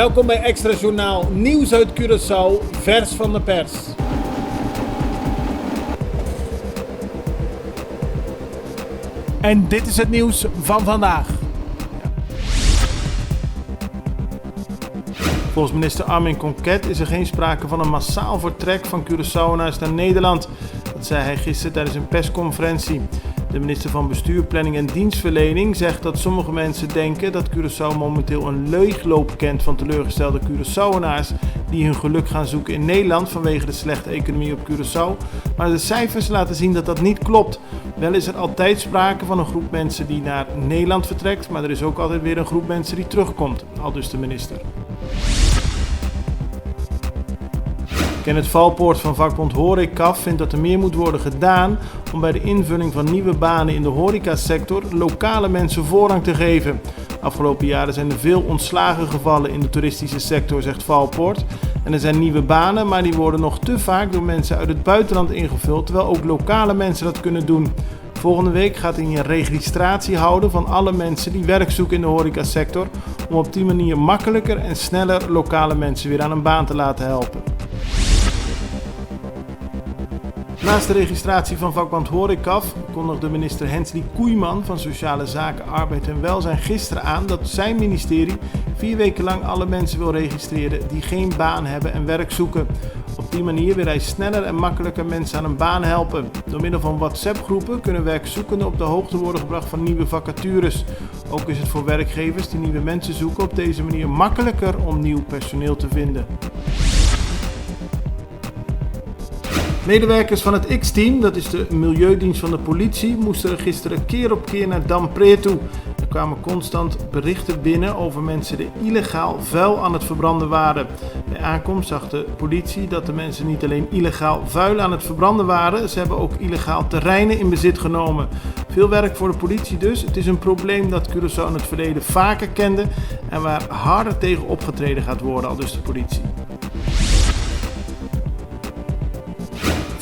Welkom bij Extra Journaal, nieuws uit Curaçao, vers van de pers. En dit is het nieuws van vandaag. Volgens minister Armin Conquet is er geen sprake van een massaal vertrek van Curaçaoënaars naar Nederland. Dat zei hij gisteren tijdens een persconferentie. De minister van Bestuur, Planning en Dienstverlening zegt dat sommige mensen denken dat Curaçao momenteel een leegloop kent van teleurgestelde Curaçaoënaars die hun geluk gaan zoeken in Nederland vanwege de slechte economie op Curaçao. Maar de cijfers laten zien dat dat niet klopt. Wel is er altijd sprake van een groep mensen die naar Nederland vertrekt, maar er is ook altijd weer een groep mensen die terugkomt, aldus de minister. Kenneth Valpoort van vakbond Horecaf vindt dat er meer moet worden gedaan om bij de invulling van nieuwe banen in de horecasector lokale mensen voorrang te geven. Afgelopen jaren zijn er veel ontslagen gevallen in de toeristische sector, zegt Valpoort. En er zijn nieuwe banen, maar die worden nog te vaak door mensen uit het buitenland ingevuld, terwijl ook lokale mensen dat kunnen doen. Volgende week gaat hij een registratie houden van alle mensen die werk zoeken in de horecasector, om op die manier makkelijker en sneller lokale mensen weer aan een baan te laten helpen. Naast de registratie van vakbond Horecaf kondigde minister Hensley Koeiman van Sociale Zaken, Arbeid en Welzijn gisteren aan dat zijn ministerie 4 weken lang alle mensen wil registreren die geen baan hebben en werk zoeken. Op die manier wil hij sneller en makkelijker mensen aan een baan helpen. Door middel van WhatsApp-groepen kunnen werkzoekenden op de hoogte worden gebracht van nieuwe vacatures. Ook is het voor werkgevers die nieuwe mensen zoeken op deze manier makkelijker om nieuw personeel te vinden. Medewerkers van het X-team, dat is de milieudienst van de politie, moesten er gisteren keer op keer naar Dampré toe. Er kwamen constant berichten binnen over mensen die illegaal vuil aan het verbranden waren. Bij aankomst zag de politie dat de mensen niet alleen illegaal vuil aan het verbranden waren, ze hebben ook illegaal terreinen in bezit genomen. Veel werk voor de politie dus. Het is een probleem dat Curaçao in het verleden vaker kende en waar harder tegen opgetreden gaat worden, aldus de politie.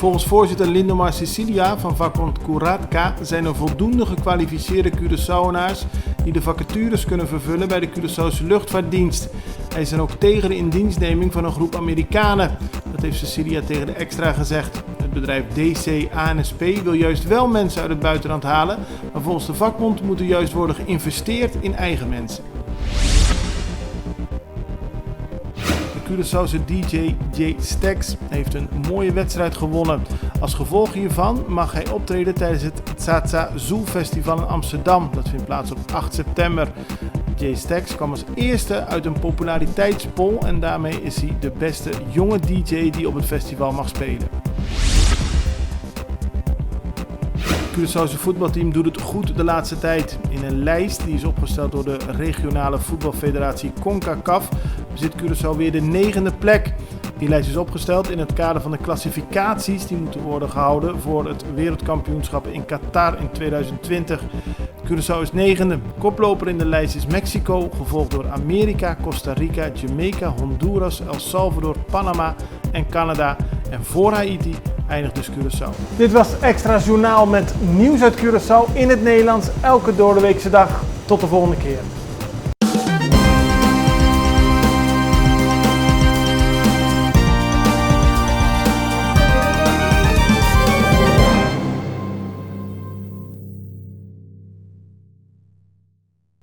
Volgens voorzitter Lindomar Cecilia van vakbond Curatka zijn er voldoende gekwalificeerde Curaçaoënaars die de vacatures kunnen vervullen bij de Curaçaose luchtvaartdienst. Hij is dan ook tegen de indienstneming van een groep Amerikanen. Dat heeft Cecilia tegen de Extra gezegd. Het bedrijf DC-ANSP wil juist wel mensen uit het buitenland halen, maar volgens de vakbond moet er juist worden geïnvesteerd in eigen mensen. De Curaçaose DJ Jay Stax heeft een mooie wedstrijd gewonnen. Als gevolg hiervan mag hij optreden tijdens het Tsa Zoo Festival in Amsterdam. Dat vindt plaats op 8 september. Jay Stax kwam als eerste uit een populariteitspoll en daarmee is hij de beste jonge DJ die op het festival mag spelen. Het Curaçaose voetbalteam doet het goed de laatste tijd. In een lijst die is opgesteld door de regionale voetbalfederatie CONCACAF bezit Curaçao weer de 9e plek. Die lijst is opgesteld in het kader van de klassificaties die moeten worden gehouden voor het wereldkampioenschap in Qatar in 2020. Curaçao is 9e. Koploper in de lijst is Mexico, gevolgd door Amerika, Costa Rica, Jamaica, Honduras, El Salvador, Panama en Canada. En voor Haiti eindigt dus Curaçao. Dit was Extra Journaal met nieuws uit Curaçao in het Nederlands elke doordeweekse dag. Tot de volgende keer.